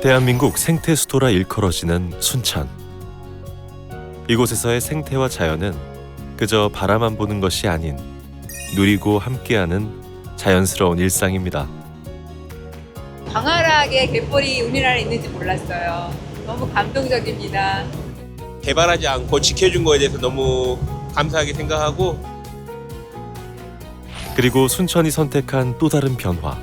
대한민국 생태 수도라 일컬어지는 순천. 이곳에서의 생태와 자연은 그저 바라만 보는 것이 아닌 누리고 함께하는 자연스러운 일상입니다. 광활하게 갯벌이 우리나라에 있는지 몰랐어요. 너무 감동적입니다. 개발하지 않고 지켜준 거에 대해서 너무 감사하게 생각하고, 그리고 순천이 선택한 또 다른 변화.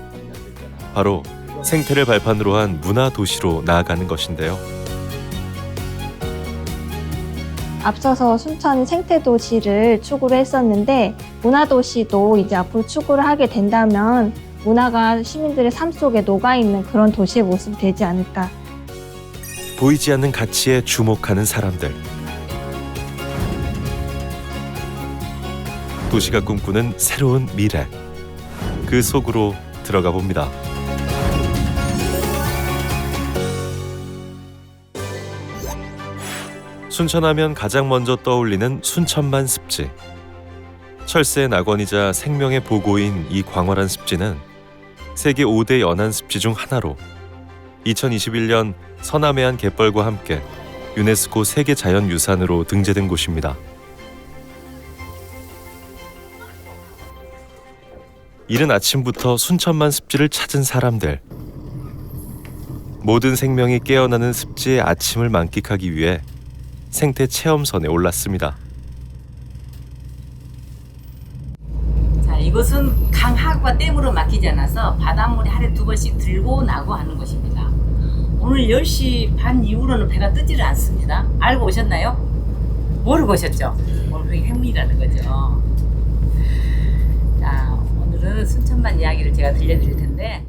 바로 생태를 발판으로 한 문화 도시로 나아가는 것인데요. 앞서서 순천이 생태도시를 추구를 했었는데 문화도시도 이제 앞으로 추구를 하게 된다면 문화가 시민들의 삶 속에 녹아있는 그런 도시의 모습이 되지 않을까. 보이지 않는 가치에 주목하는 사람들. 도시가 꿈꾸는 새로운 미래. 그 속으로 들어가 봅니다. 순천하면 가장 먼저 떠올리는 순천만 습지. 철새의 낙원이자 생명의 보고인 이 광활한 습지는 세계 5대 연안 습지 중 하나로 2021년 서남해안 갯벌과 함께 유네스코 세계자연유산으로 등재된 곳입니다. 이른 아침부터 순천만 습지를 찾은 사람들. 모든 생명이 깨어나는 습지의 아침을 만끽하기 위해 생태 체험선에 올랐습니다. 자, 이곳은 강하구가 댐으로 막히지 않아서 바닷물이 하루에 2번씩 들고 나고 하는 곳입니다. 오늘 10시 반 이후로는 배가 뜨지를 않습니다. 알고 오셨나요? 모르고 오셨죠? 오늘 그게 행운이라는 거죠. 자, 오늘은 순천만 이야기를 제가 들려드릴 텐데,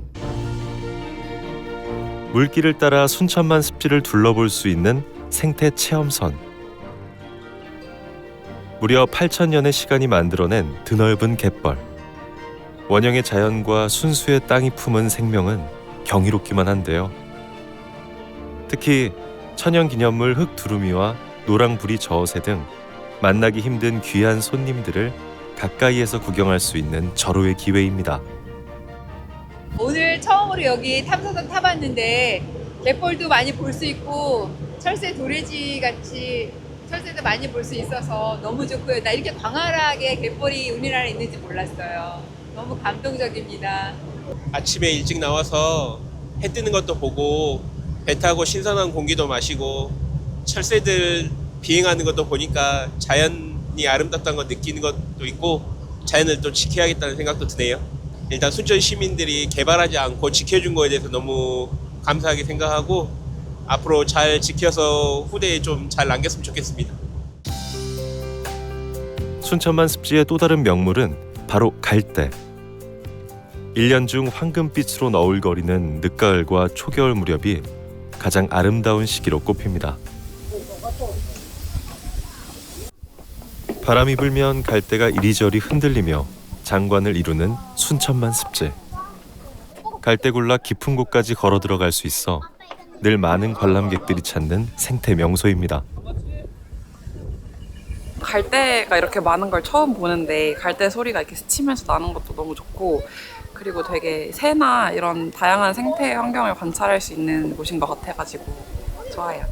물길을 따라 순천만 습지를 둘러볼 수 있는 생태 체험선. 무려 8,000년의 시간이 만들어낸 드넓은 갯벌. 원형의 자연과 순수의 땅이 품은 생명은 경이롭기만 한데요. 특히 천연기념물 흑두루미와 노랑부리 저어새 등 만나기 힘든 귀한 손님들을 가까이에서 구경할 수 있는 절호의 기회입니다. 오늘 처음으로 여기 탐사선 타봤는데 갯벌도 많이 볼 수 있고 철새 도래지 같이 철새도 많이 볼 수 있어서 너무 좋고요. 나 이렇게 광활하게 갯벌이 우리나라에 있는지 몰랐어요. 너무 감동적입니다. 아침에 일찍 나와서 해 뜨는 것도 보고 배 타고 신선한 공기도 마시고 철새들 비행하는 것도 보니까 자연이 아름답다는 걸 느끼는 것도 있고 자연을 또 지켜야겠다는 생각도 드네요. 일단 순천 시민들이 개발하지 않고 지켜준 거에 대해서 너무 감사하게 생각하고 앞으로 잘 지켜서 후대에 좀 잘 남겼으면 좋겠습니다. 순천만 습지의 또 다른 명물은 바로 갈대. 1년 중 황금빛으로 너울거리는 늦가을과 초겨울 무렵이 가장 아름다운 시기로 꼽힙니다. 바람이 불면 갈대가 이리저리 흔들리며 장관을 이루는 순천만 습지. 갈대굴라 깊은 곳까지 걸어 들어갈 수 있어 늘 많은 관람객들이 찾는 생태 명소입니다. 갈대가 이렇게 많은 걸 처음 보는데 갈대 소리가 이렇게 스치면서 나는 것도 너무 좋고, 그리고 되게 새나 이런 다양한 생태 환경을 관찰할 수 있는 곳인 것 같아가지고 좋아요.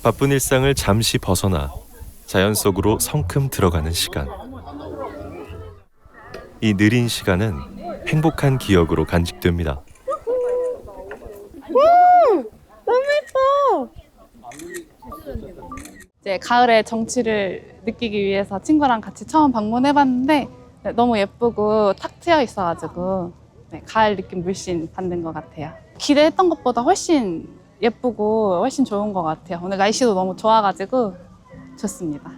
바쁜 일상을 잠시 벗어나 자연 속으로 성큼 들어가는 시간. 이 느린 시간은 행복한 기억으로 간직됩니다. 이제 가을의 정취를 느끼기 위해서 친구랑 같이 처음 방문해봤는데 너무 예쁘고 탁 트여 있어가지고 가을 느낌 물씬 받는 것 같아요. 기대했던 것보다 훨씬 예쁘고 훨씬 좋은 것 같아요. 오늘 날씨도 너무 좋아가지고 좋습니다.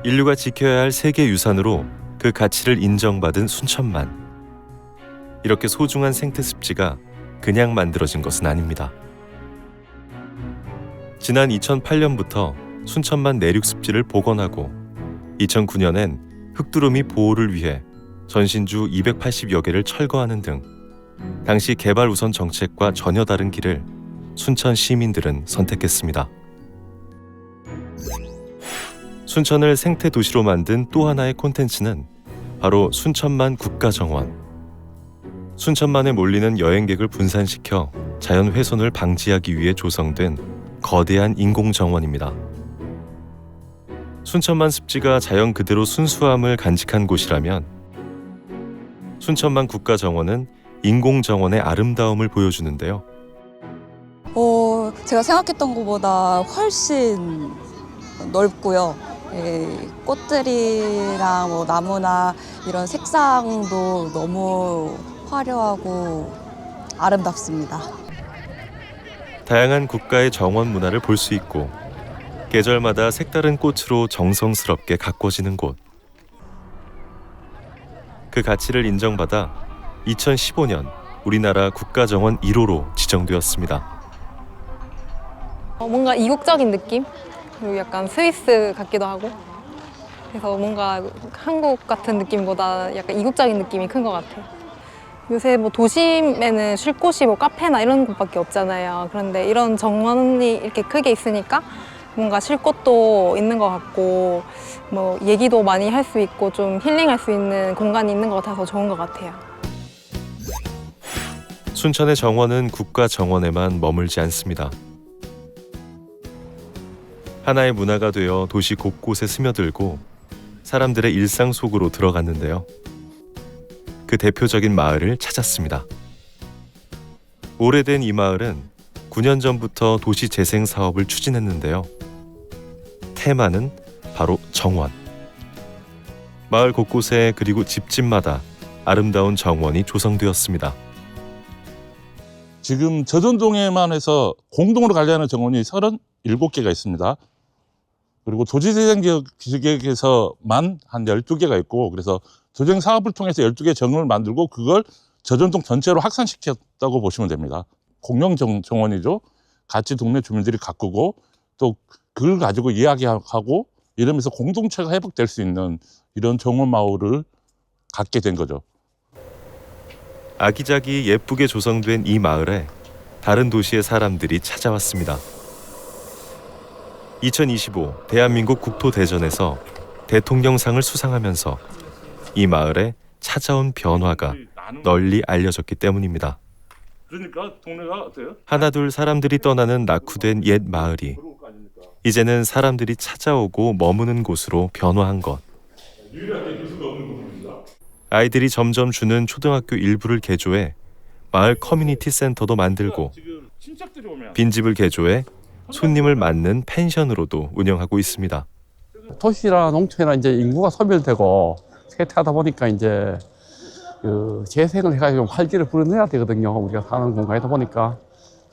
인류가 지켜야 할 세계유산으로 그 가치를 인정받은 순천만. 이렇게 소중한 생태 습지가 그냥 만들어진 것은 아닙니다. 지난 2008년부터 순천만 내륙 습지를 복원하고 2009년엔 흑두루미 보호를 위해 전신주 280여 개를 철거하는 등 당시 개발 우선 정책과 전혀 다른 길을 순천 시민들은 선택했습니다. 순천을 생태 도시로 만든 또 하나의 콘텐츠는 바로 순천만 국가정원. 순천만에 몰리는 여행객을 분산시켜 자연 훼손을 방지하기 위해 조성된 거대한 인공정원입니다. 순천만 습지가 자연 그대로 순수함을 간직한 곳이라면 순천만 국가정원은 인공정원의 아름다움을 보여주는데요. 제가 생각했던 것보다 훨씬 넓고요. 꽃들이랑 뭐 나무나 이런 색상도 너무 화려하고 아름답습니다. 다양한 국가의 정원 문화를 볼 수 있고 계절마다 색다른 꽃으로 정성스럽게 가꿔지는 곳. 그 가치를 인정받아 2015년 우리나라 국가정원 1호로 지정되었습니다. 뭔가 이국적인 느낌? 그리고 약간 스위스 같기도 하고 그래서 뭔가 한국 같은 느낌보다 약간 이국적인 느낌이 큰 것 같아요. 요새 뭐 도심에는 쉴 곳이 뭐 카페나 이런 곳밖에 없잖아요. 그런데 이런 정원이 이렇게 크게 있으니까 뭔가 쉴 곳도 있는 것 같고 뭐 얘기도 많이 할 수 있고 좀 힐링할 수 있는 공간이 있는 것 같아서 좋은 것 같아요. 순천의 정원은 국가 정원에만 머물지 않습니다. 하나의 문화가 되어 도시 곳곳에 스며들고 사람들의 일상 속으로 들어갔는데요. 그 대표적인 마을을 찾았습니다. 오래된 이 마을은 9년 전부터 도시 재생 사업을 추진했는데요. 테마는 바로 정원. 마을 곳곳에 그리고 집집마다 아름다운 정원이 조성되었습니다. 지금 저전동에만 해서 공동으로 관리하는 정원이 37개가 있습니다. 그리고 도시재생기획에서만 한 12개가 있고, 그래서 조정 사업을 통해서 12개 정원을 만들고 그걸 저전동 전체로 확산시켰다고 보시면 됩니다. 공영 정원이죠. 같이 동네 주민들이 가꾸고 또 그걸 가지고 이야기하고 이러면서 공동체가 회복될 수 있는 이런 정원 마을을 갖게 된 거죠. 아기자기 예쁘게 조성된 이 마을에 다른 도시의 사람들이 찾아왔습니다. 2025 대한민국 국토대전에서 대통령상을 수상하면서 이 마을에 찾아온 변화가 널리 알려졌기 때문입니다. 그러니까 동네가 어때요? 하나둘 사람들이 떠나는 낙후된 옛 마을이 이제는 사람들이 찾아오고 머무는 곳으로 변화한 것. 아이들이 점점 주는 초등학교 일부를 개조해 마을 커뮤니티 센터도 만들고 빈집을 개조해 손님을 맞는 펜션으로도 운영하고 있습니다. 도시나 농촌이나 이제 인구가 소멸되고 쇠퇴하다 보니까 이제 그 재생을 해가지고 활기를 불어내야 되거든요. 우리가 사는 공간이다 보니까.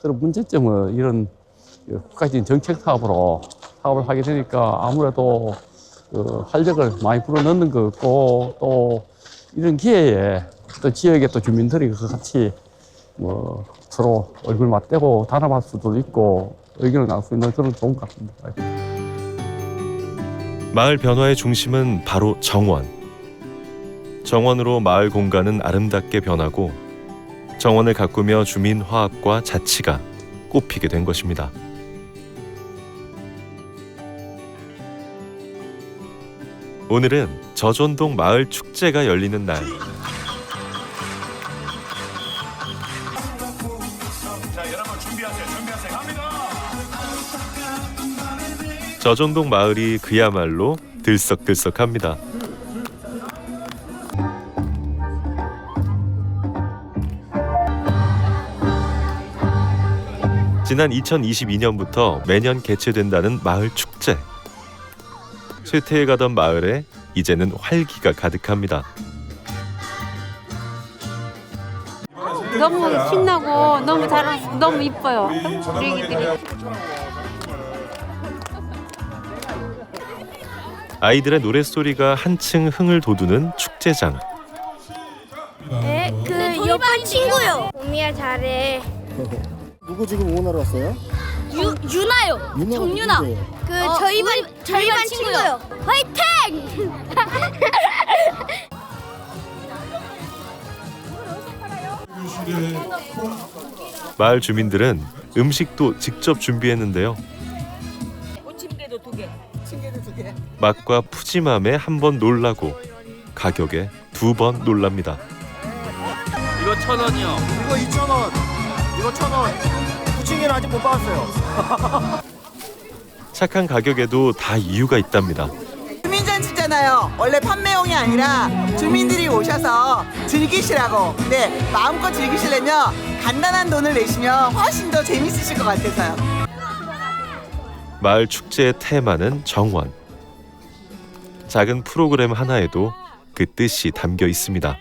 그런 문제점은 이런 국가적인 정책 사업을 하게 되니까 아무래도 그 활력을 많이 불어넣는 것 같고, 또 이런 기회에 또 지역의 또 주민들이 같이 뭐 서로 얼굴 맞대고 단합할 수도 있고 의견을 나눌 수 있는 그런 좋은 것 같습니다. 마을 변화의 중심은 바로 정원. 정원으로 마을 공간은 아름답게 변하고 정원을 가꾸며 주민 화합과 자치가 꽃피게 된 것입니다. 오늘은 저전동 마을 축제가 열리는 날. 저전동 마을이 그야말로 들썩들썩합니다. 지난 2022년부터 매년 개최된다는 마을 축제. 쇠퇴해 가던 마을에 이제는 활기가 가득합니다. 너무 신나고 너무 잘하고 너무 이뻐요. 우리 애기들이. 아이들의 노랫소리가 한층 흥을 돋우는 축제장. 네, 그 옆반 친구요. 봄이야 잘해. 누구 지금 응원하러 왔어요? 유나요. 정유나. 그 저희 반 친구요. 화이팅! 마을 주민들은 음식도 직접 준비했는데요. 침대도 2개. 층계도 2개. 맛과 푸짐함에 한 번 놀라고 가격에 두 번 놀랍니다. 이거 1,000원이요. 이거 2,000원. 이거 1,000원. 부침개는 아직 못 받았어요. 착한 가격에도 다 이유가 있답니다. 주민잔치잖아요. 원래 판매용이 아니라 주민들이 오셔서 즐기시라고. 근데 마음껏 즐기시려면 간단한 돈을 내시면 훨씬 더 재밌으실 것 같아서요. 마을 축제의 테마는 정원. 작은 프로그램 하나에도 그 뜻이 담겨 있습니다.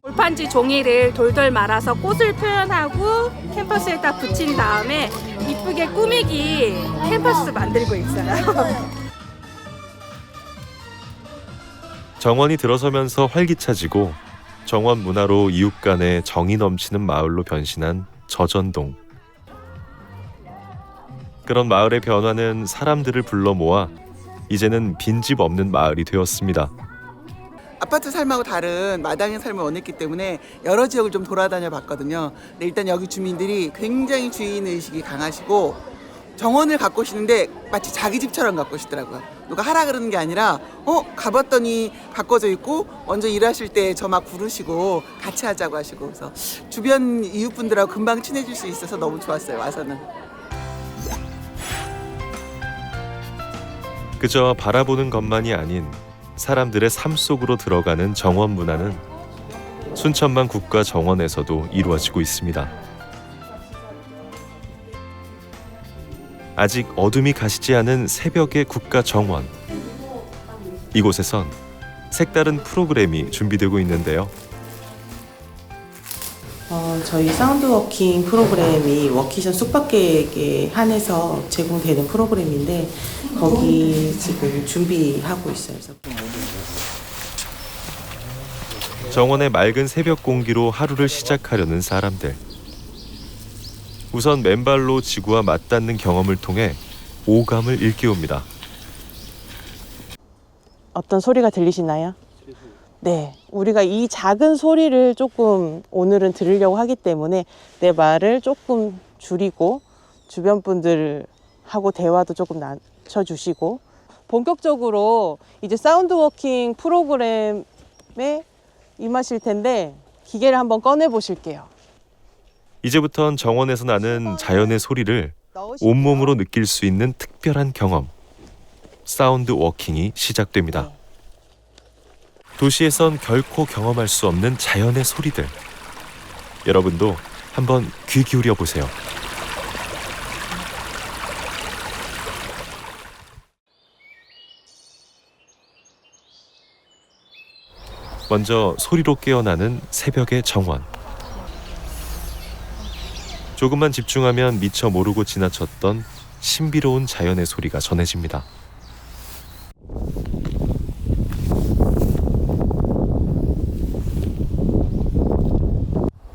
골판지 종이를 돌돌 말아서 꽃을 표현하고 캠퍼스에 딱 붙인 다음에 이쁘게 꾸미기 캠퍼스 만들고 있어요. 정원이 들어서면서 활기차지고 정원 문화로 이웃 간에 정이 넘치는 마을로 변신한 저전동. 그런 마을의 변화는 사람들을 불러 모아 이제는 빈집 없는 마을이 되었습니다. 아파트 삶하고 다른 마당의 삶을 원했기 때문에 여러 지역을 좀 돌아다녀 봤거든요. 근데 일단 여기 주민들이 굉장히 주인의식이 강하시고 정원을 가꾸시는데 마치 자기 집처럼 가꾸시더라고요. 누가 하라 그러는 게 아니라 가봤더니 가꿔져 있고 먼저 일하실 때 저 막 부르시고 같이 하자고 하시고 그래서 주변 이웃분들하고 금방 친해질 수 있어서 너무 좋았어요. 와서는. 그저 바라보는 것만이 아닌 사람들의 삶 속으로 들어가는 정원 문화는 순천만 국가정원에서도 이루어지고 있습니다. 아직 어둠이 가시지 않은 새벽의 국가정원. 이곳에선 색다른 프로그램이 준비되고 있는데요. 저희 사운드워킹 프로그램이 워키션 숙박객에 한해서 제공되는 프로그램인데 거기 지금 준비하고 있어요. 정원의 맑은 새벽 공기로 하루를 시작하려는 사람들. 우선 맨발로 지구와 맞닿는 경험을 통해 오감을 일깨웁니다. 어떤 소리가 들리시나요? 네, 우리가 이 작은 소리를 조금 오늘은 들으려고 하기 때문에 내 말을 조금 줄이고 주변 분들하고 대화도 조금 낮춰주시고 본격적으로 이제 사운드워킹 프로그램에 임하실 텐데 기계를 한번 꺼내 보실게요. 이제부턴 정원에서 나는 자연의 소리를 온몸으로 느낄 수 있는 특별한 경험, 사운드 워킹이 시작됩니다. 도시에선 결코 경험할 수 없는 자연의 소리들. 여러분도 한번 귀 기울여 보세요. 먼저 소리로 깨어나는 새벽의 정원. 조금만 집중하면 미처 모르고 지나쳤던 신비로운 자연의 소리가 전해집니다.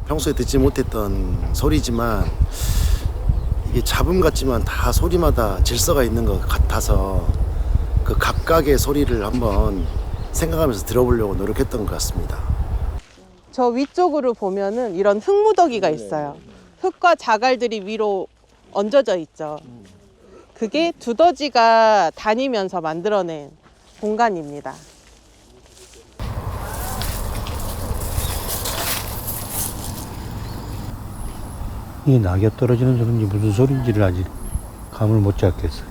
평소에 듣지 못했던 소리지만 이게 잡음 같지만 다 소리마다 질서가 있는 것 같아서 그 각각의 소리를 한번 생각하면서 들어보려고 노력했던 것 같습니다. 저 위쪽으로 보면은 이런 흙무더기가 있어요. 흙과 자갈들이 위로 얹어져 있죠. 그게 두더지가 다니면서 만들어낸 공간입니다. 이 낙엽 떨어지는 소리인지 무슨 소리인지를 아직 감을 못 잡겠어요.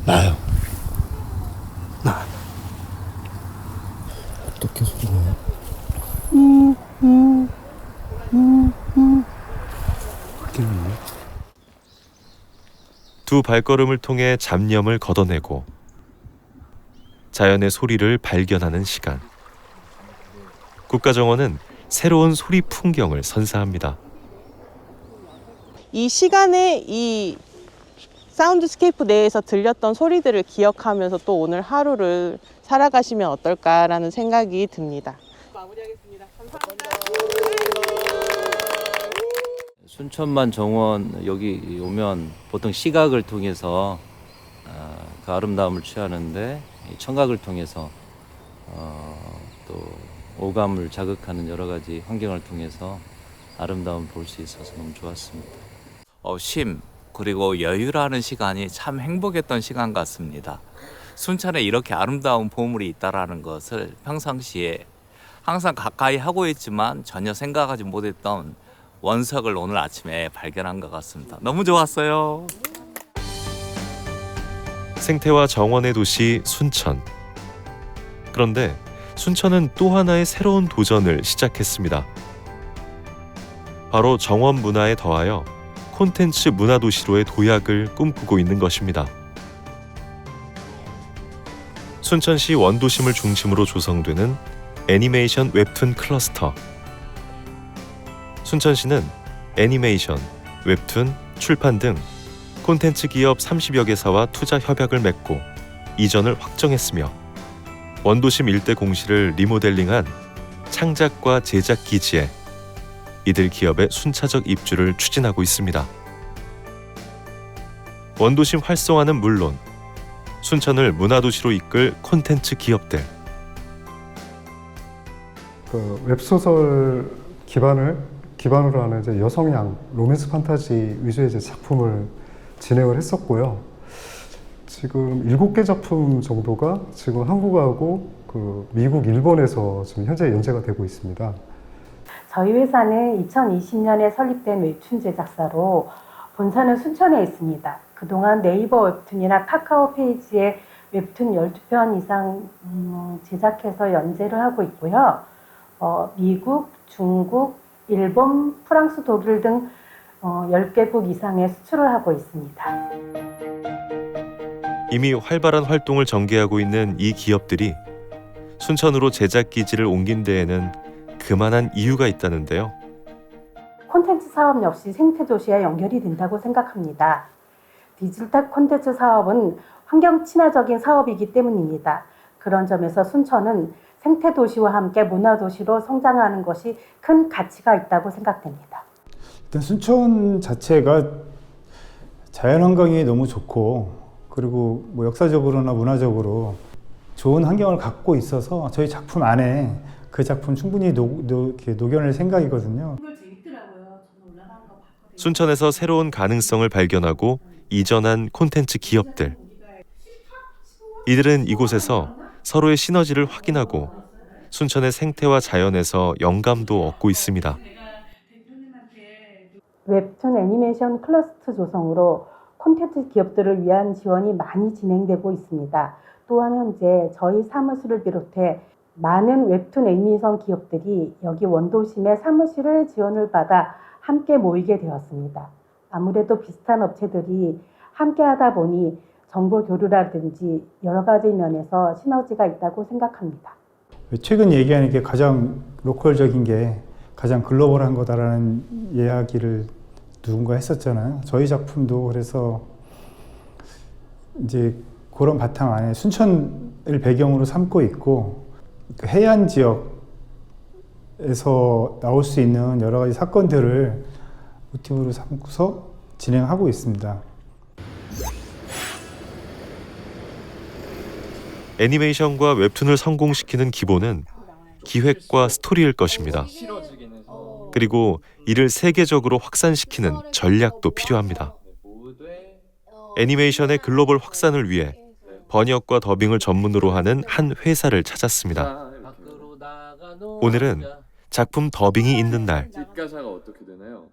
나요. 나. 어떻게 소리나요? 두 발걸음을 통해 잡념을 걷어내고 자연의 소리를 발견하는 시간. 국가정원은 새로운 소리 풍경을 선사합니다. 이 시간에 이 사운드스케이프 내에서 들렸던 소리들을 기억하면서 또 오늘 하루를 살아가시면 어떨까라는 생각이 듭니다. 마무리하겠습니다. 감사합니다. 순천만 정원 여기 오면 보통 시각을 통해서 그 아름다움을 취하는데 청각을 통해서 또 오감을 자극하는 여러 가지 환경을 통해서 아름다움을 볼 수 있어서 너무 좋았습니다. 쉼 그리고 여유라는 시간이 참 행복했던 시간 같습니다. 순천에 이렇게 아름다운 보물이 있다라는 것을 평상시에 항상 가까이 하고 있지만 전혀 생각하지 못했던 원석을 오늘 아침에 발견한 것 같습니다. 너무 좋았어요. 생태와 정원의 도시 순천. 그런데 순천은 또 하나의 새로운 도전을 시작했습니다. 바로 정원 문화에 더하여 콘텐츠 문화도시로의 도약을 꿈꾸고 있는 것입니다. 순천시 원도심을 중심으로 조성되는 애니메이션 웹툰 클러스터. 순천시는 애니메이션, 웹툰, 출판 등 콘텐츠 기업 30여 개사와 투자 협약을 맺고 이전을 확정했으며 원도심 일대 공시를 리모델링한 창작과 제작 기지에 이들 기업의 순차적 입주를 추진하고 있습니다. 원도심 활성화는 물론 순천을 문화도시로 이끌 콘텐츠 기업들. 그 웹소설 기반으로 하는 이제 여성향 로맨스 판타지 위주의 이제 작품을 진행을 했었고요. 지금 7개 작품 정도가 지금 한국하고 그 미국, 일본에서 지금 현재 연재가 되고 있습니다. 저희 회사는 2020년에 설립된 웹툰 제작사로 본사는 순천에 있습니다. 그동안 네이버 웹툰이나 카카오 페이지에 웹툰 12편 이상 제작해서 연재를 하고 있고요. 미국, 중국, 일본, 프랑스, 독일 등 10개국 이상에 수출을 하고 있습니다. 이미 활발한 활동을 전개하고 있는 이 기업들이 순천으로 제작 기지를 옮긴 데에는 그만한 이유가 있다는데요. 콘텐츠 사업 역시 생태도시와 연결이 된다고 생각합니다. 디지털 콘텐츠 사업은 환경 친화적인 사업이기 때문입니다. 그런 점에서 순천은 생태도시와 함께 문화도시로 성장하는 것이 큰 가치가 있다고 생각됩니다. 일단 순천 자체가 자연환경이 너무 좋고 그리고 뭐 역사적으로나 문화적으로 좋은 환경을 갖고 있어서 저희 작품 안에 그 작품 충분히 녹여낼 생각이거든요. 순천에서 새로운 가능성을 발견하고 이전한 콘텐츠 기업들. 이들은 이곳에서 서로의 시너지를 확인하고 순천의 생태와 자연에서 영감도 얻고 있습니다. 웹툰 애니메이션 클러스터 조성으로 콘텐츠 기업들을 위한 지원이 많이 진행되고 있습니다. 또한 현재 저희 사무실을 비롯해 많은 웹툰 애니메이션 기업들이 여기 원도심의 사무실을 지원을 받아 함께 모이게 되었습니다. 아무래도 비슷한 업체들이 함께 하다 보니 정보 교류라든지 여러 가지 면에서 시너지가 있다고 생각합니다. 최근 얘기하는 게 가장 로컬적인 게 가장 글로벌한 거다라는 이야기를 누군가 했었잖아요. 저희 작품도 그래서 이제 그런 바탕 안에 순천을 배경으로 삼고 있고 그 해안 지역에서 나올 수 있는 여러 가지 사건들을 모티브로 삼고서 진행하고 있습니다. 애니메이션과 웹툰을 성공시키는 기본은 기획과 스토리일 것입니다. 그리고 이를 세계적으로 확산시키는 전략도 필요합니다. 애니메이션의 글로벌 확산을 위해 번역과 더빙을 전문으로 하는 한 회사를 찾았습니다. 오늘은 작품 더빙이 있는 날. 뒷가사가 어떻게 되나요?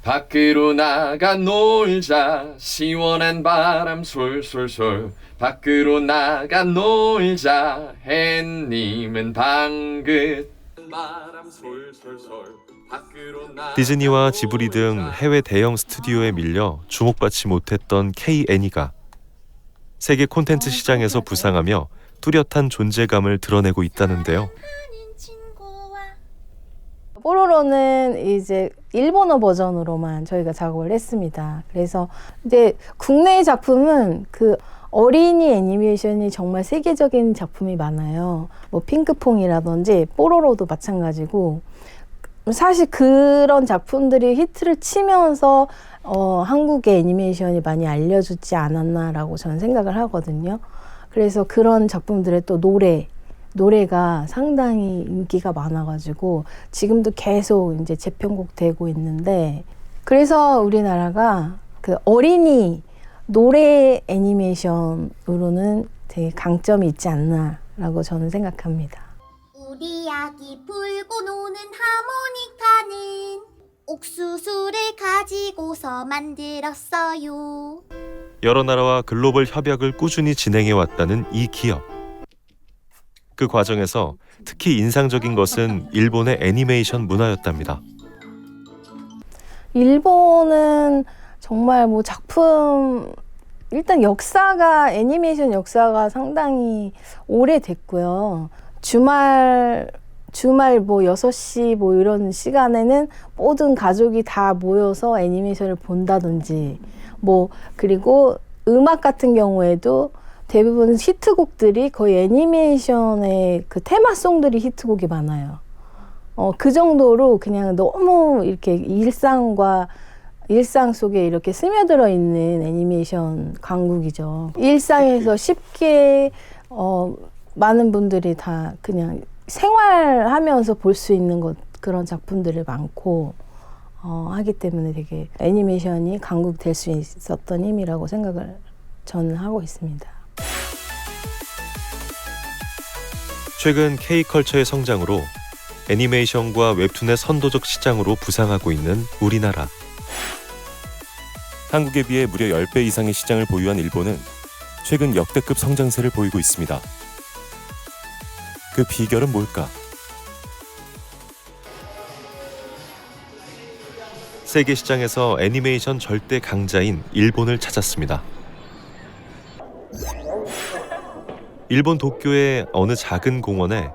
밖으로 나가 놀자 시원한 바람 솔솔솔 밖으로 나가 놀자 햇님은 방긋 바람 솔솔솔 디즈니와 지브리 등 해외 대형 스튜디오에 밀려 주목받지 못했던 K-애니가 세계 콘텐츠 시장에서 부상하며 뚜렷한 존재감을 드러내고 있다는데요. 뽀로로는 이제 일본어 버전으로만 저희가 작업을 했습니다. 그래서 이제 국내의 작품은 그 어린이 애니메이션이 정말 세계적인 작품이 많아요. 뭐 핑크퐁이라든지 뽀로로도 마찬가지고 사실 그런 작품들이 히트를 치면서 한국의 애니메이션이 많이 알려주지 않았나라고 저는 생각을 하거든요. 그래서 그런 작품들의 또 노래가 상당히 인기가 많아가지고 지금도 계속 이제 재편곡 되고 있는데 그래서 우리나라가 그 어린이 노래 애니메이션으로는 되게 강점이 있지 않나라고 저는 생각합니다. 우리 아기 불고 노는 하모니카는 옥수수를 가지고서 만들었어요. 여러 나라와 글로벌 협약을 꾸준히 진행해 왔다는 이 기업. 그 과정에서 특히 인상적인 것은 일본의 애니메이션 문화였답니다. 일본은 정말 뭐 작품 일단 역사가 애니메이션 역사가 상당히 오래됐고요. 주말 뭐 6시 뭐 이런 시간에는 모든 가족이 다 모여서 애니메이션을 본다든지 뭐 그리고 음악 같은 경우에도 대부분 히트곡들이 거의 애니메이션의 그 테마송들이 히트곡이 많아요. 그 정도로 그냥 너무 이렇게 일상 속에 이렇게 스며들어 있는 애니메이션 강국이죠. 일상에서 쉽게 많은 분들이 다 그냥 생활하면서 볼 수 있는 그런 작품들이 많고 하기 때문에 되게 애니메이션이 강국될 수 있었던 힘이라고 생각을 저는 하고 있습니다. 최근 K컬처의 성장으로 애니메이션과 웹툰의 선도적 시장으로 부상하고 있는 우리나라. 한국에 비해 무려 10배 이상의 시장을 보유한 일본은 최근 역대급 성장세를 보이고 있습니다. 그 비결은 뭘까? 세계 시장에서 애니메이션 절대 강자인 일본을 찾았습니다. 일본 도쿄의 어느 작은 공원에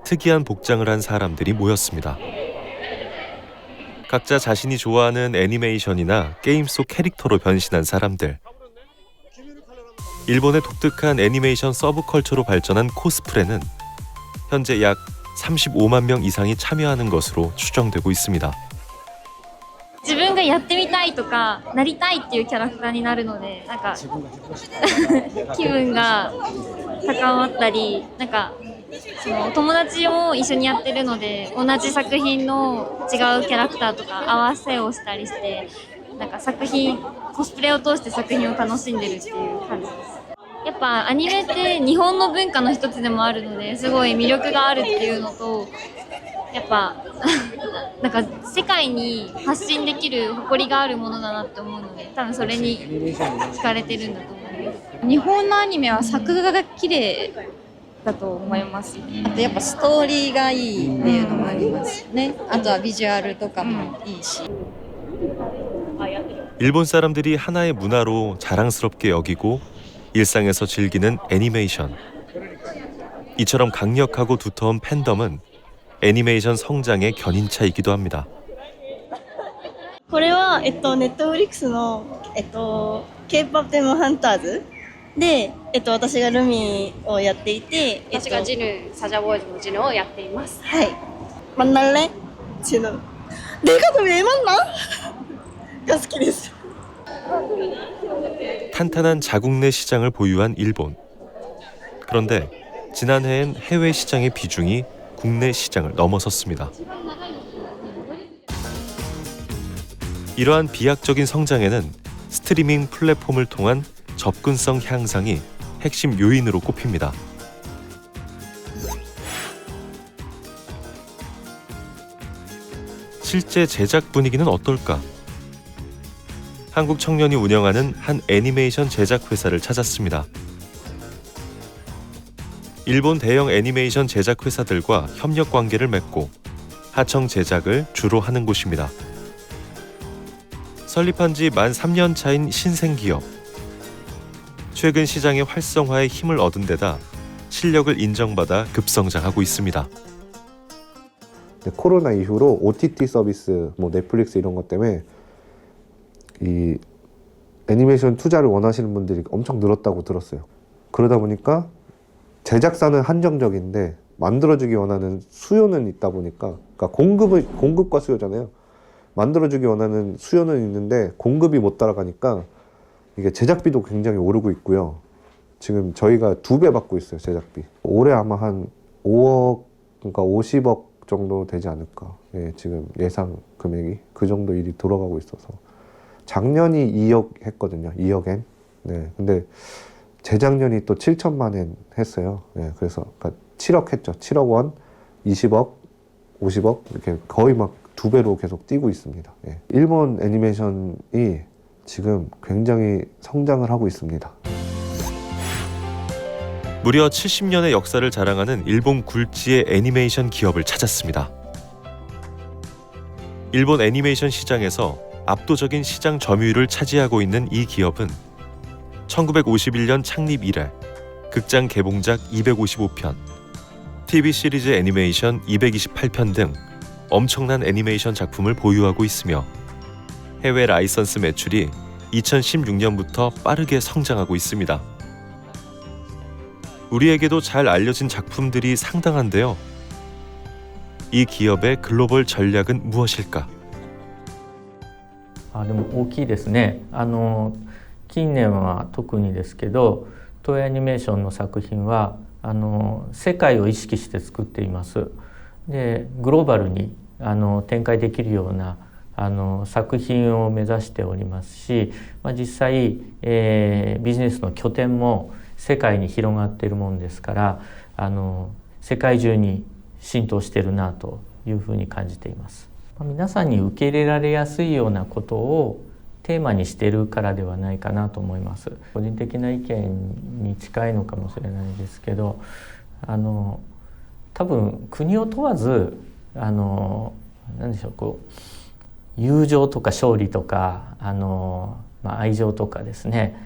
특이한 복장을 한 사람들이 모였습니다. 각자 자신이 좋아하는 애니메이션이나 게임 속 캐릭터로 변신한 사람들. 일본의 독특한 애니메이션 서브컬처로 발전한 코스프레는 현재 약 35만 명 이상이 참여하는 것으로 추정되고 있습니다. 自分がやってみたいとかなりたいっていうキャラクターになるのでなんか気分が高まったりなんかその友達も一緒にやってるので同じ作品の違うキャラクターとか合わせをしたりしてなんかコスプレを通して作品を楽しんでるっていう感じです。やっぱアニメって日本の文化の一つでもあるのですごい魅力があるっていうのとやっぱなんか世界に発信できる誇りがあるものだなって思うので多分それに惹かれてるんだと思います。日本のアニメは作画が綺麗だと思います。あとやっぱストーリーがいいっていうのもありますね。あとはビジュアルとかもいいし。 일본 사람들이 하나의 문화로 자랑스럽게 여기고 일상에서 즐기는 애니메이션. 이처럼 강력하고 두터운 팬덤은 애니메이션 성장의 견인차이기도 합니다. これはネットフリックスのK-POPデモハンターズで私がルミをやっていて私がジヌサジャボーイズのジヌをやっています。はい。만날래? 진우. 내가 더 왜 만나? 가 好きです. 탄탄한 자국 내 시장을 보유한 일본. 그런데 지난해엔 해외 시장의 비중이 국내 시장을 넘어섰습니다. 이러한 비약적인 성장에는 스트리밍 플랫폼을 통한 접근성 향상이 핵심 요인으로 꼽힙니다. 실제 제작 분위기는 어떨까? 한국 청년이 운영하는 한 애니메이션 제작 회사를 찾았습니다. 일본 대형 애니메이션 제작 회사들과 협력 관계를 맺고 하청 제작을 주로 하는 곳입니다. 설립한 지 만 3년 차인 신생기업. 최근 시장의 활성화에 힘을 얻은 데다 실력을 인정받아 급성장하고 있습니다. 코로나 이후로 OTT 서비스, 뭐 넷플릭스 이런 것 때문에 이 애니메이션 투자를 원하시는 분들이 엄청 늘었다고 들었어요. 그러다 보니까 제작사는 한정적인데 만들어주기 원하는 수요는 있다 보니까 그러니까 공급과 수요잖아요. 만들어주기 원하는 수요는 있는데 공급이 못 따라가니까 이게 제작비도 굉장히 오르고 있고요. 지금 저희가 2배 받고 있어요, 제작비. 올해 아마 한 5억, 그러니까 50억 정도 되지 않을까. 예, 지금 예상 금액이. 그 정도 일이 돌아가고 있어서. 작년이 2억 했거든요. 2억엔. 네. 근데 재작년이 또 7천만 엔 했어요. 네. 그래서 그러니까 7억 했죠. 7억 원, 20억, 50억 이렇게 거의 막 2배로 계속 뛰고 있습니다. 네. 일본 애니메이션이 지금 굉장히 성장을 하고 있습니다. 무려 70년의 역사를 자랑하는 일본 굴지의 애니메이션 기업을 찾았습니다. 일본 애니메이션 시장에서 압도적인 시장 점유율을 차지하고 있는 이 기업은 1951년 창립 이래 극장 개봉작 255편, TV 시리즈 애니메이션 228편 등 엄청난 애니메이션 작품을 보유하고 있으며 해외 라이선스 매출이 2016년부터 빠르게 성장하고 있습니다. 우리에게도 잘 알려진 작품들이 상당한데요. 이 기업의 글로벌 전략은 무엇일까? でも大きいですね。近年は特にですけど、東映アニメーションの作品は世界を意識して作っています。で、グローバルに展開できるような作品を目指しておりますし、実際、ビジネスの拠点も世界に広がっているものですから、世界中に浸透しているなというふうに感じています。皆さんに受け入れられやすいようなことをテーマにしているからではないかなと思います。個人的な意見に近いのかもしれないですけど、多分国を問わず何でしょう、こう友情とか勝利とか愛情とかですね、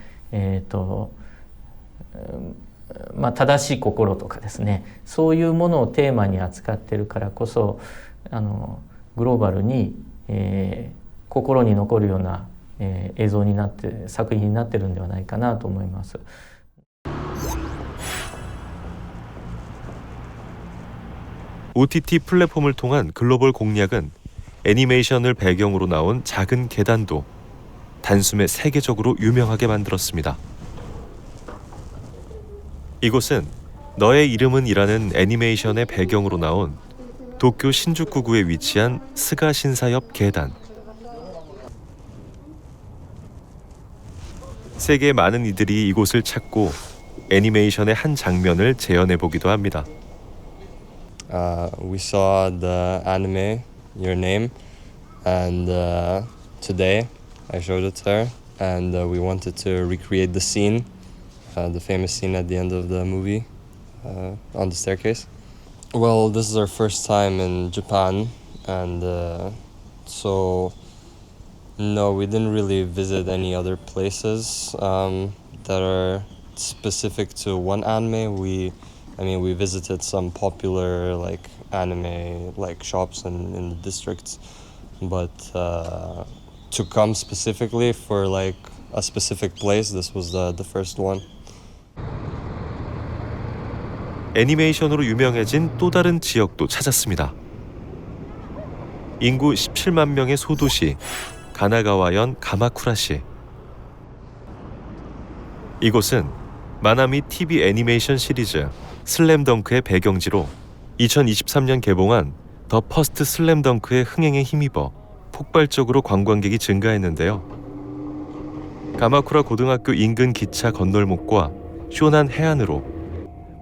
正しい心とかですね、そういうものをテーマに扱っているからこそグローバルに、心に残るような、映像になって作品になってるんではないかなと思います。OTT 플랫폼을 통한 글로벌 공략은 애니메이션을 배경으로 나온 작은 계단도 단숨에 세계적으로 유명하게 만들었습니다. 이곳은 너의 이름은 이라는 애니메이션의 배경으로 나온 도쿄 신주쿠구에 위치한 스가 신사엽 계단. 세계 많은 이들이 이곳을 찾고 애니메이션의 한 장면을 재현해 보기도 합니다. We saw the anime, Your Name, and today I showed it to her, and we wanted to recreate the scene, the famous scene at the end of the movie, on the staircase. Well, this is our first time in Japan, and so no, we didn't really visit any other places that are specific to one anime. We visited some popular anime shops in the districts, but to come specifically for a specific place, this was the first one. 애니메이션으로 유명해진 또 다른 지역도 찾았습니다. 인구 17만 명의 소도시 가나가와현 가마쿠라시. 이곳은 마나미 TV 애니메이션 시리즈 슬램덩크의 배경지로 2023년 개봉한 더 퍼스트 슬램덩크의 흥행에 힘입어 폭발적으로 관광객이 증가했는데요. 가마쿠라 고등학교 인근 기차 건널목과 쇼난 해안으로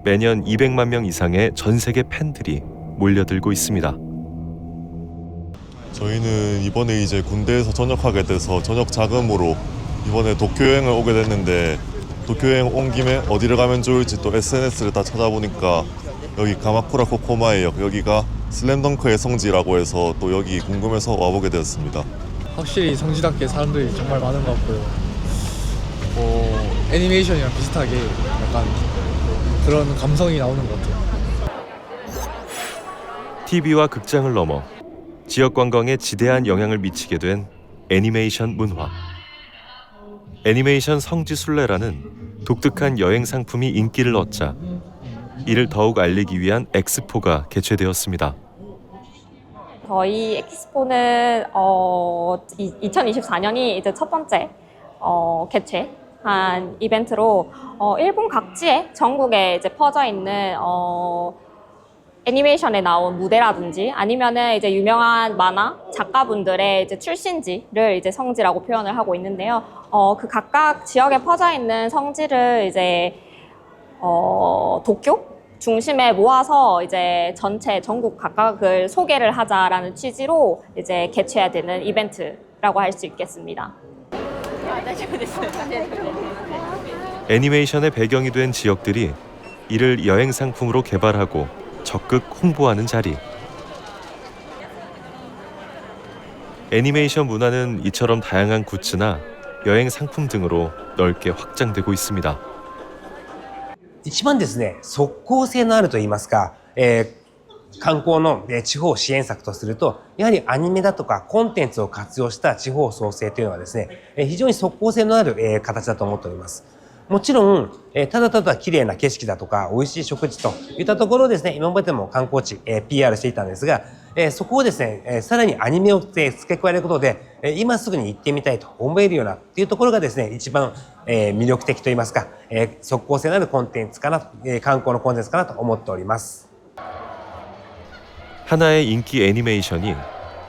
매년 200만 명 이상의 전 세계 팬들이 몰려들고 있습니다. 저희는 이번에 이제 군대에서 전역하게 돼서 전역 자금으로 이번에 도쿄 여행을 오게 됐는데, 도쿄 여행 온 김에 어디를 가면 좋을지 또 SNS를 다 찾아보니까 여기 가마쿠라 코코마에역, 여기가 슬램덩크의 성지라고 해서 또 여기 궁금해서 와보게 되었습니다. 확실히 성지답게 사람들이 정말 많은 것 같고요. 애니메이션이랑 비슷하게 약간 그런 감성이 나오는 것 같아요. TV와 극장을 넘어 지역 관광에 지대한 영향을 미치게 된 애니메이션 문화. 애니메이션 성지 순례라는 독특한 여행 상품이 인기를 얻자 이를 더욱 알리기 위한 엑스포가 개최되었습니다. 저희 엑스포는 2024년이 이제 첫 번째 개최한 이벤트로 일본 각지에 전국에 이제 퍼져 있는 애니메이션에 나온 무대라든지 아니면은 이제 유명한 만화 작가분들의 이제 출신지를 이제 성지라고 표현을 하고 있는데요. 그 각각 지역에 퍼져 있는 성지를 이제 도쿄 중심에 모아서 이제 전체 전국 각각을 소개를 하자라는 취지로 이제 개최되는 이벤트라고 할 수 있겠습니다. 애니메이션의 배경이 된 지역들이 이를 여행 상품으로 개발하고 적극 홍보하는 자리. 애니메이션 문화는 이처럼 다양한 굿즈나 여행 상품 등으로 넓게 확장되고 있습니다. 一番ですね、即効性のあるといいますか、観光の地方支援策とすると、やはりアニメだとかコンテンツを活用した地方創生というのはですね、非常に即効性のある形だと思っております。もちろん、ただただ綺麗な景色だとか、美味しい食事といったところをですね、今までも観光地、PR していたんですが、そこをですね、さらにアニメを付け加えることで、今すぐに行ってみたいと思えるようなっていうところがですね、一番魅力的といいますか、即効性のあるコンテンツかな、観光のコンテンツかなと思っております。 하나의 인기 애니메이션이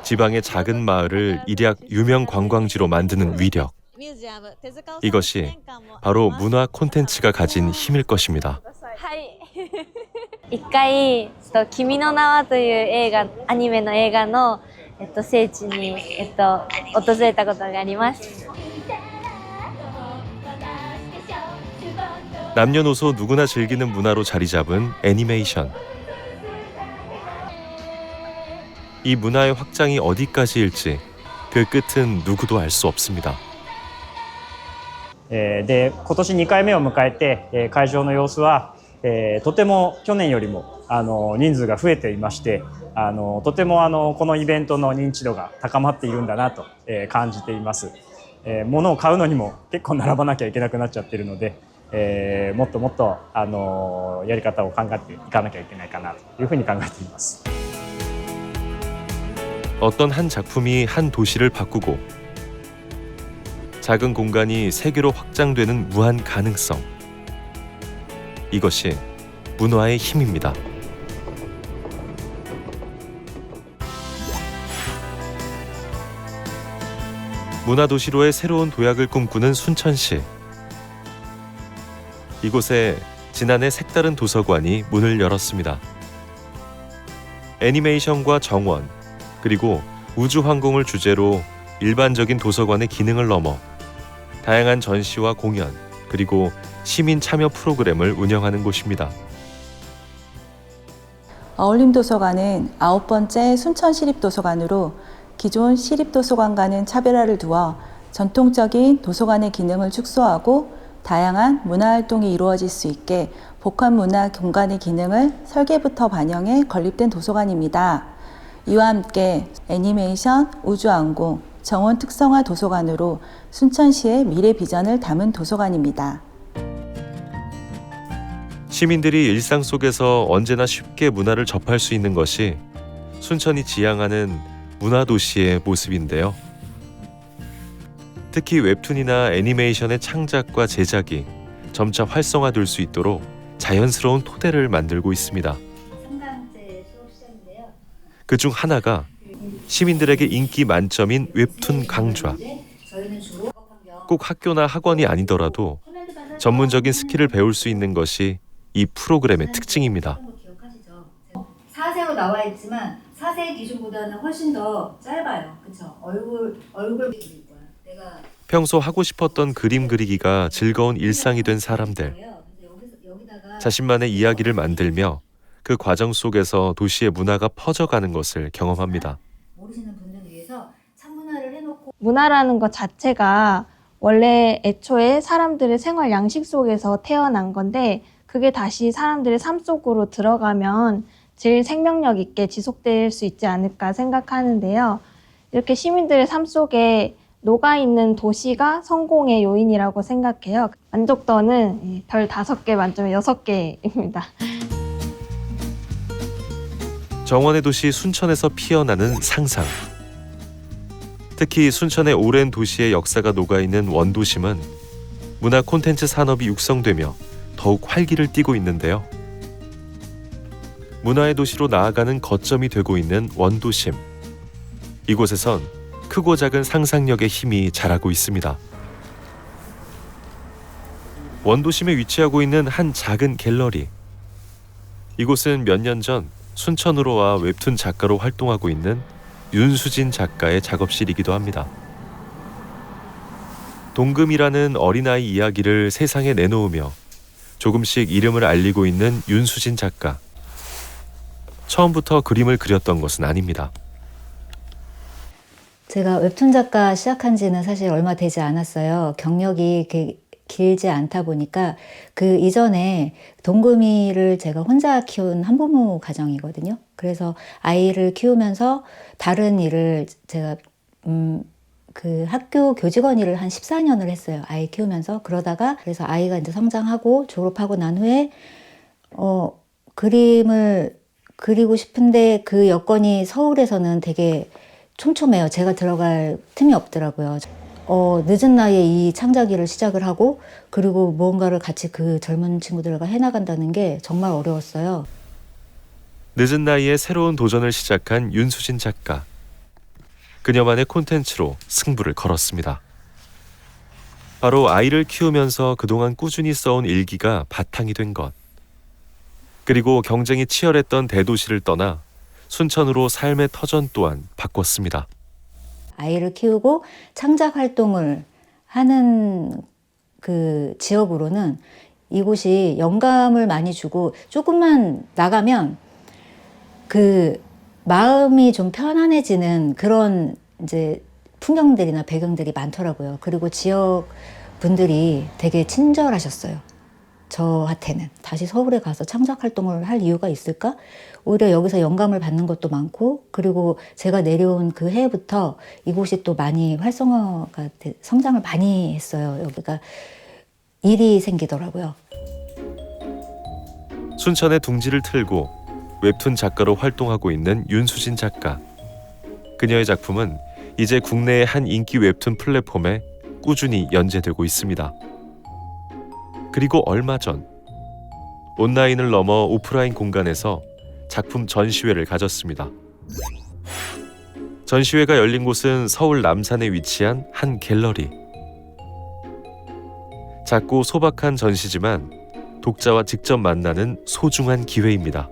지방의 작은 마을을 일약 유명 관광지로 만드는 위력. 이것이 바로 문화 콘텐츠가 가진 힘일 것입니다. 一回「君の名は」という映画アニメの映画の聖地に訪れたことがあります。 남녀노소 누구나 즐기는 문화로 자리 잡은 애니메이션. 이 문화의 확장이 어디까지일지 그 끝은 누구도 알 수 없습니다. で今年2回目を迎えて会場の様子はとても去年よりも人数が増えていましてとてもこのイベントの認知度が高まっているんだなと感じています。物を買うのにも結構並ばなきゃいけなくなっちゃってるのでもっともっとやり方を考えていかなきゃいけないかなというふうに考えています。 어떤 한 작품이 한 도시를 바꾸고 작은 공간이 세계로 확장되는 무한 가능성. 이것이 문화의 힘입니다. 문화도시로의 새로운 도약을 꿈꾸는 순천시. 이곳에 지난해 색다른 도서관이 문을 열었습니다. 애니메이션과 정원, 그리고 우주항공을 주제로 일반적인 도서관의 기능을 넘어 다양한 전시와 공연, 그리고 시민 참여 프로그램을 운영하는 곳입니다. 어울림도서관은 9번째 순천시립도서관으로 기존 시립도서관과는 차별화를 두어 전통적인 도서관의 기능을 축소하고 다양한 문화활동이 이루어질 수 있게 복합문화 공간의 기능을 설계부터 반영해 건립된 도서관입니다. 이와 함께 애니메이션, 우주항공, 정원 특성화 도서관으로 순천시의 미래 비전을 담은 도서관입니다. 시민들이 일상 속에서 언제나 쉽게 문화를 접할 수 있는 것이 순천이 지향하는 문화도시의 모습인데요. 특히 웹툰이나 애니메이션의 창작과 제작이 점차 활성화될 수 있도록 자연스러운 토대를 만들고 있습니다. 그중 하나가 시민들에게 인기 만점인 웹툰 강좌. 꼭 학교나 학원이 아니더라도 전문적인 스킬을 배울 수 있는 것이 이 프로그램의 특징입니다. 4세로 나와 있지만 4세 기준보다는 훨씬 더 짧아요. 그렇죠? 얼굴 그릴 거야. 내가 평소 하고 싶었던 그림 그리기가 즐거운 일상이 된 사람들. 자신만의 이야기를 만들며 그 과정 속에서 도시의 문화가 퍼져가는 것을 경험합니다. 모르시는 분들 위해서 참문화를 해놓고 문화라는 것 자체가 원래 애초에 사람들의 생활 양식 속에서 태어난 건데 그게 다시 사람들의 삶 속으로 들어가면 제일 생명력 있게 지속될 수 있지 않을까 생각하는데요. 이렇게 시민들의 삶 속에 녹아있는 도시가 성공의 요인이라고 생각해요. 만족도는 별 5개 만점에 6개입니다. 정원의 도시 순천에서 피어나는 상상. 특히 순천의 오랜 도시의 역사가 녹아있는 원도심은 문화 콘텐츠 산업이 육성되며 더욱 활기를 띠고 있는데요. 문화의 도시로 나아가는 거점이 되고 있는 원도심. 이곳에선 크고 작은 상상력의 힘이 자라고 있습니다. 원도심에 위치하고 있는 한 작은 갤러리. 이곳은 몇 년 전 순천으로 와 웹툰 작가로 활동하고 있는 윤수진 작가의 작업실이기도 합니다. 동금이라는 어린아이 이야기를 세상에 내놓으며 조금씩 이름을 알리고 있는 윤수진 작가. 처음부터 그림을 그렸던 것은 아닙니다. 제가 웹툰 작가 시작한 지는 사실 얼마 되지 않았어요. 경력이 길지 않다 보니까 그 이전에 동금이를 제가 혼자 키운 한부모 가정이거든요. 그래서 아이를 키우면서 다른 일을 제가 그 학교 교직원 일을 한 14년을 했어요. 아이 키우면서. 그러다가 그래서 아이가 이제 성장하고 졸업하고 난 후에 그림을 그리고 싶은데 그 여건이 서울에서는 되게 촘촘해요. 제가 들어갈 틈이 없더라고요. 늦은 나이에 이 창작일을 시작을 하고 그리고 무언가를 같이 그 젊은 친구들과 해나간다는 게 정말 어려웠어요. 늦은 나이에 새로운 도전을 시작한 윤수진 작가. 그녀만의 콘텐츠로 승부를 걸었습니다. 바로 아이를 키우면서 그동안 꾸준히 써온 일기가 바탕이 된 것. 그리고 경쟁이 치열했던 대도시를 떠나 순천으로 삶의 터전 또한 바꿨습니다. 아이를 키우고 창작 활동을 하는 그 지역으로는 이곳이 영감을 많이 주고 조금만 나가면 그 마음이 좀 편안해지는 그런 이제 풍경들이나 배경들이 많더라고요. 그리고 지역 분들이 되게 친절하셨어요. 저한테는 다시 서울에 가서 창작 활동을 할 이유가 있을까? 오히려 여기서 영감을 받는 것도 많고 그리고 제가 내려온 그 해부터 이곳이 또 많이 활성화가 성장을 많이 했어요. 여기가 일이 생기더라고요. 순천의 둥지를 틀고 웹툰 작가로 활동하고 있는 윤수진 작가. 그녀의 작품은 이제 국내의 한 인기 웹툰 플랫폼에 꾸준히 연재되고 있습니다. 그리고 얼마 전 온라인을 넘어 오프라인 공간에서 작품 전시회를 가졌습니다. 전시회가 열린 곳은 서울 남산에 위치한 한 갤러리. 작고 소박한 전시지만 독자와 직접 만나는 소중한 기회입니다.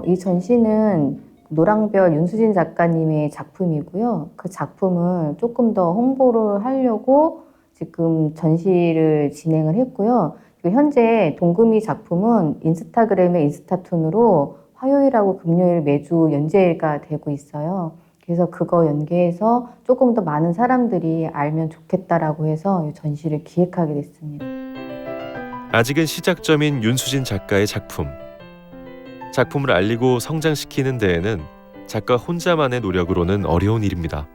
이 전시는 노랑별 윤수진 작가님의 작품이고요. 그 작품을 조금 더 홍보를 하려고 지금 전시를 진행을 했고요. 현재 동금이 작품은 인스타그램의 인스타툰으로 화요일하고 금요일 매주 연재가 되고 있어요. 그래서 그거 연계해서 조금 더 많은 사람들이 알면 좋겠다라고 해서 이 전시를 기획하게 됐습니다. 아직은 시작점인 윤수진 작가의 작품. 작품을 알리고 성장시키는 데에는 작가 혼자만의 노력으로는 어려운 일입니다.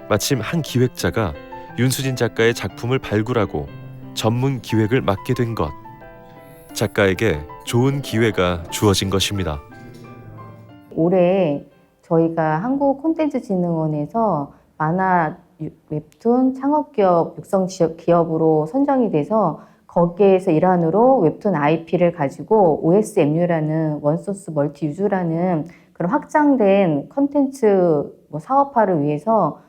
마침 한 기획자가 윤수진 작가의 작품을 발굴하고 전문 기획을 맡게 된 것. 작가에게 좋은 기회가 주어진 것입니다. 올해 저희가 한국콘텐츠진흥원에서 만화 웹툰 창업기업 육성기업으로 선정이 돼서 거기에서 일환으로 웹툰 IP를 가지고 OSMU라는 원소스 멀티 유즈라는 그런 확장된 콘텐츠 사업화를 위해서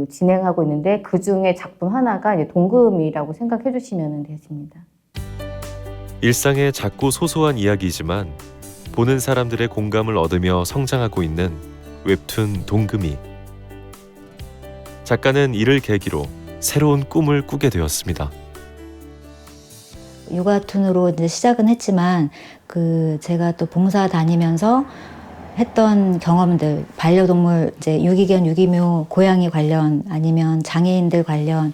진행하고 있는데 그 중에 작품 하나가 이제 동금이라고 생각해 주시면 되십니다. 일상의 작고 소소한 이야기이지만 보는 사람들의 공감을 얻으며 성장하고 있는 웹툰 동금이. 작가는 이를 계기로 새로운 꿈을 꾸게 되었습니다. 육아툰으로 이제 시작은 했지만 제가 또 봉사 다니면서 했던 경험들, 반려동물 이제 유기견, 유기묘, 고양이 관련 아니면 장애인들 관련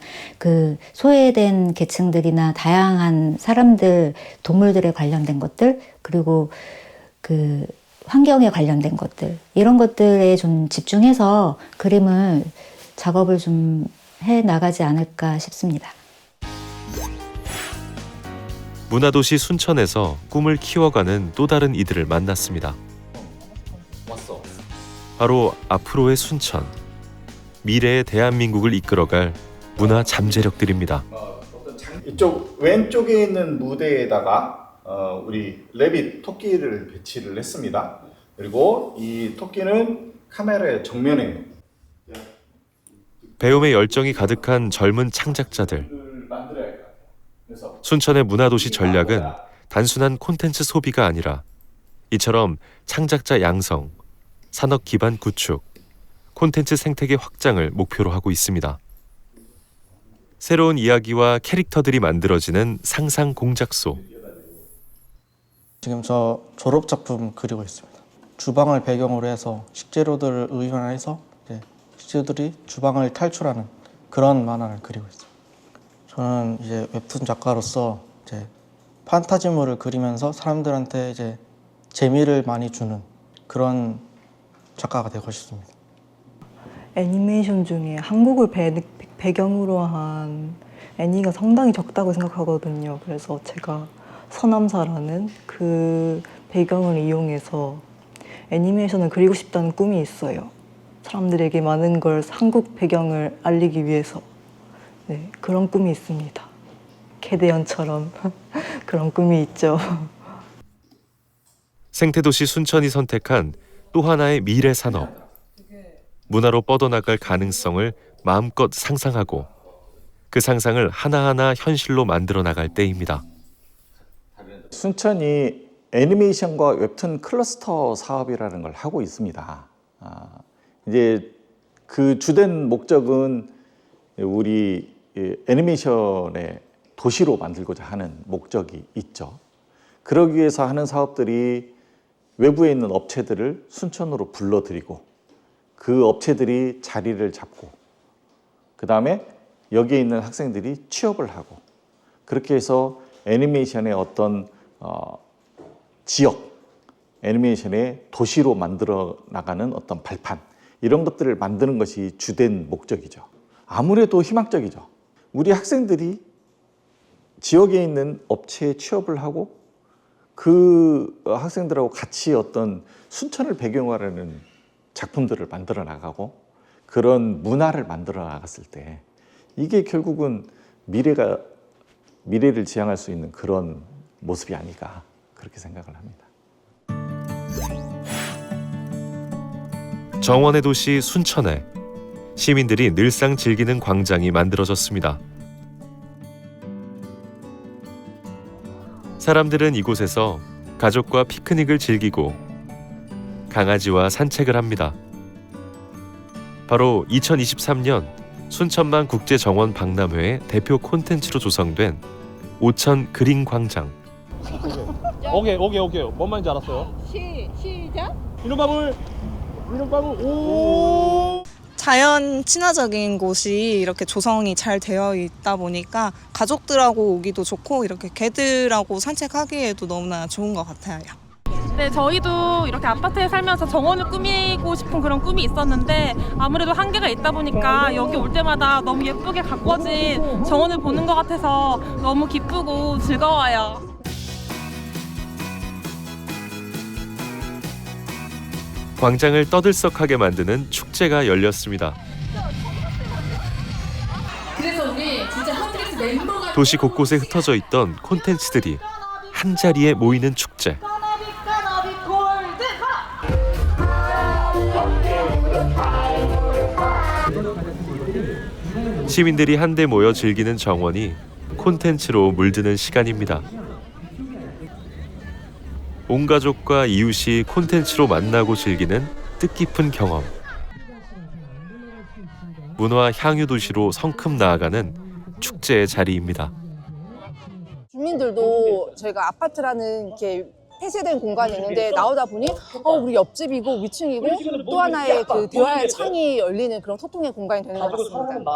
소외된 계층들이나 다양한 사람들, 동물들에 관련된 것들 그리고 환경에 관련된 것들 이런 것들에 좀 집중해서 작업을 좀 해 나가지 않을까 싶습니다. 문화도시 순천에서 꿈을 키워가는 또 다른 이들을 만났습니다. 바로 앞으로의 순천, 미래의 대한민국을 이끌어갈 문화 잠재력들입니다. 이쪽 왼쪽에 있는 무대에다가 우리 레빗 토끼를 배치를 했습니다. 그리고 이 토끼는 카메라의 정면에 배움에 열정이 가득한 젊은 창작자들. 순천의 문화도시 전략은 단순한 콘텐츠 소비가 아니라 이처럼 창작자 양성, 산업 기반 구축, 콘텐츠 생태계 확장을 목표로 하고 있습니다. 새로운 이야기와 캐릭터들이 만들어지는 상상 공작소. 지금 저 졸업 작품 그리고 있습니다. 주방을 배경으로 해서 식재료들을 의존해서 식재료들이 주방을 탈출하는 그런 만화를 그리고 있습니다. 저는 이제 웹툰 작가로서 이제 판타지물을 그리면서 사람들한테 이제 재미를 많이 주는 그런 작가가 되고 싶습니다. 애니메이션 중에 한국을 배경으로 한 애니가 상당히 적다고 생각하거든요. 그래서 제가 서남사라는 그 배경을 이용해서 애니메이션을 그리고 싶다는 꿈이 있어요. 사람들에게 많은 걸 한국 배경을 알리기 위해서 그런 꿈이 있습니다. 개대연처럼 그런 꿈이 있죠. 생태도시 순천이 선택한 또 하나의 미래 산업. 문화로 뻗어나갈 가능성을 마음껏 상상하고 그 상상을 하나하나 현실로 만들어 나갈 때입니다. 순천이 애니메이션과 웹툰 클러스터 사업이라는 걸 하고 있습니다. 이제 그 주된 목적은 우리 애니메이션의 도시로 만들고자 하는 목적이 있죠. 그러기 위해서 하는 사업들이 외부에 있는 업체들을 순천으로 불러들이고 그 업체들이 자리를 잡고 그 다음에 여기에 있는 학생들이 취업을 하고 그렇게 해서 애니메이션의 어떤 지역, 애니메이션의 도시로 만들어 나가는 어떤 발판 이런 것들을 만드는 것이 주된 목적이죠. 아무래도 희망적이죠. 우리 학생들이 지역에 있는 업체에 취업을 하고 그 학생들하고 같이 어떤 순천을 배경으로 하는 작품들을 만들어 나가고 그런 문화를 만들어 나갔을 때 이게 결국은 미래를 지향할 수 있는 그런 모습이 아닐까 그렇게 생각을 합니다. 정원의 도시 순천에 시민들이 늘상 즐기는 광장이 만들어졌습니다. 사람들은 이곳에서 가족과 피크닉을 즐기고 강아지와 산책을 합니다. 바로 2023년 순천만 국제정원 박람회의 대표 콘텐츠로 조성된 오천 그린 광장. 오케이. 뭔 말인지 알았어요? 시작. 이놈밥을 오. 자연 친화적인 곳이 이렇게 조성이 잘 되어 있다 보니까 가족들하고 오기도 좋고 이렇게 개들하고 산책하기에도 너무나 좋은 것 같아요. 네, 저희도 이렇게 아파트에 살면서 정원을 꾸미고 싶은 그런 꿈이 있었는데 아무래도 한계가 있다 보니까 여기 올 때마다 너무 예쁘게 가꿔진 정원을 보는 것 같아서 너무 기쁘고 즐거워요. 광장을 떠들썩하게 만드는 축제가 열렸습니다. 그래서 우리 진짜 핫트릭스 멤버가 도시 곳곳에 흩어져 있던 콘텐츠들이 한자리에 모이는 축제. 시민들이 한데 모여 즐기는 정원이 콘텐츠로 물드는 시간입니다. 온 가족과 이웃이 콘텐츠로 만나고 즐기는 뜻깊은 경험. 문화 향유 도시로 성큼 나아가는 축제의 자리입니다. 주민들도 저희가 아파트라는 이렇게 폐쇄된 공간이 있는데 나오다 보니 우리 옆집이고 위층이고 또 하나의 그 대화의 창이 열리는 그런 소통의 공간이 되는 것 같습니다.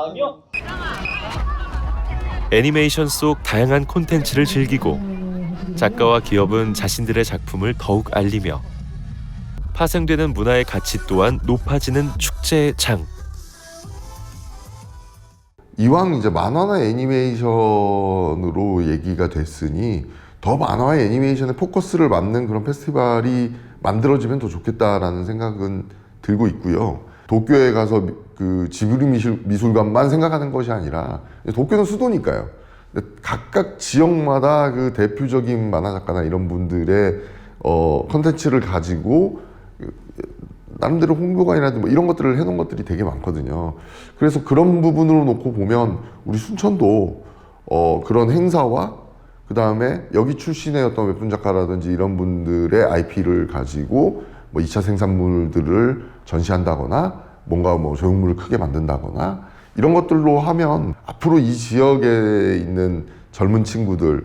애니메이션 속 다양한 콘텐츠를 즐기고 작가와 기업은 자신들의 작품을 더욱 알리며 파생되는 문화의 가치 또한 높아지는 축제의 장. 이왕 이제 만화나 애니메이션으로 얘기가 됐으니 더 만화와 애니메이션에 포커스를 맞는 그런 페스티벌이 만들어지면 더 좋겠다라는 생각은 들고 있고요. 도쿄에 가서 그 지브리 미술관만 생각하는 것이 아니라 도쿄는 수도니까요. 근데 각각 지역마다 그 대표적인 만화 작가나 이런 분들의 컨텐츠를 가지고 나름대로 홍보관이라든지 뭐 이런 것들을 해놓은 것들이 되게 많거든요. 그래서 그런 부분으로 놓고 보면 우리 순천도 그런 행사와 그 다음에 여기 출신의 어떤 웹툰 작가라든지 이런 분들의 IP를 가지고 뭐 2차 생산물들을 전시한다거나 뭔가 뭐 조형물을 크게 만든다거나 이런 것들로 하면 앞으로 이 지역에 있는 젊은 친구들,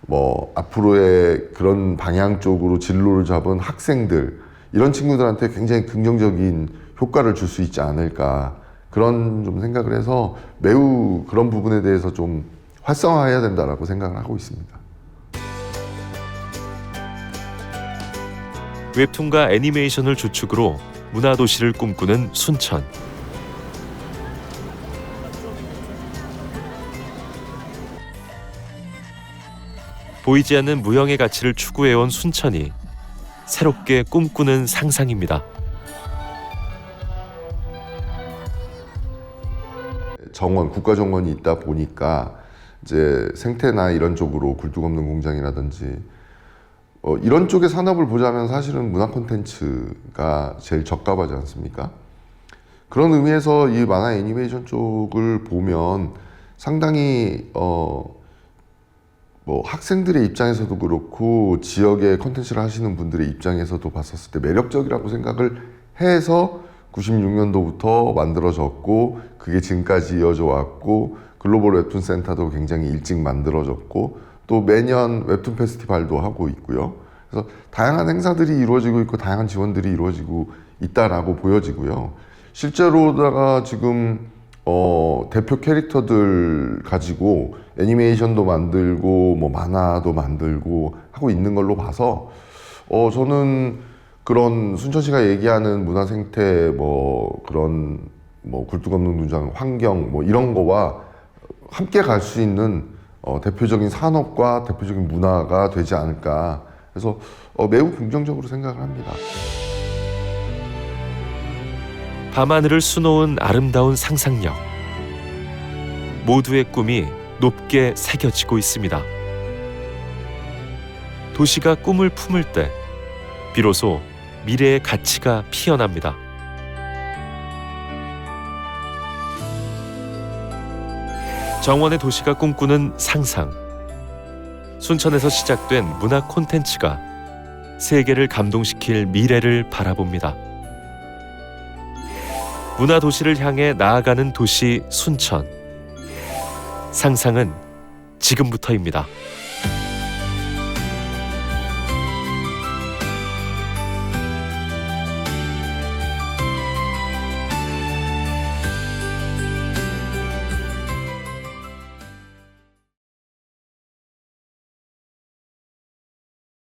뭐 앞으로의 그런 방향 쪽으로 진로를 잡은 학생들 이런 친구들한테 굉장히 긍정적인 효과를 줄 수 있지 않을까 그런 좀 생각을 해서 매우 그런 부분에 대해서 좀 활성화해야 된다라고 생각을 하고 있습니다. 웹툰과 애니메이션을 주축으로 문화도시를 꿈꾸는 순천. 보이지 않는 무형의 가치를 추구해온 순천이 새롭게 꿈꾸는 상상입니다. 정원, 국가정원이 있다 보니까 이제 생태나 이런 쪽으로 굴뚝 없는 공장이라든지 이런 쪽의 산업을 보자면 사실은 문화 콘텐츠가 제일 적합하지 않습니까? 그런 의미에서 이 만화 애니메이션 쪽을 보면 상당히 뭐 학생들의 입장에서도 그렇고 지역의 콘텐츠를 하시는 분들의 입장에서도 봤었을 때 매력적이라고 생각을 해서 96년도부터 만들어졌고 그게 지금까지 이어져 왔고 글로벌 웹툰 센터도 굉장히 일찍 만들어졌고 또 매년 웹툰 페스티벌도 하고 있고요. 그래서 다양한 행사들이 이루어지고 있고 다양한 지원들이 이루어지고 있다라고 보여지고요. 실제로다가 지금 대표 캐릭터들 가지고 애니메이션도 만들고 뭐 만화도 만들고 하고 있는 걸로 봐서 저는 그런 순천시가 얘기하는 문화 생태 뭐 그런 뭐 굴뚝 없는 농장 환경 뭐 이런 거와 함께 갈 수 있는 대표적인 산업과 대표적인 문화가 되지 않을까. 그래서 매우 긍정적으로 생각을 합니다. 밤하늘을 수놓은 아름다운 상상력. 모두의 꿈이 높게 새겨지고 있습니다. 도시가 꿈을 품을 때 비로소 미래의 가치가 피어납니다. 정원의 도시가 꿈꾸는 상상. 순천에서 시작된 문화 콘텐츠가 세계를 감동시킬 미래를 바라봅니다. 문화 도시를 향해 나아가는 도시 순천. 상상은 지금부터입니다.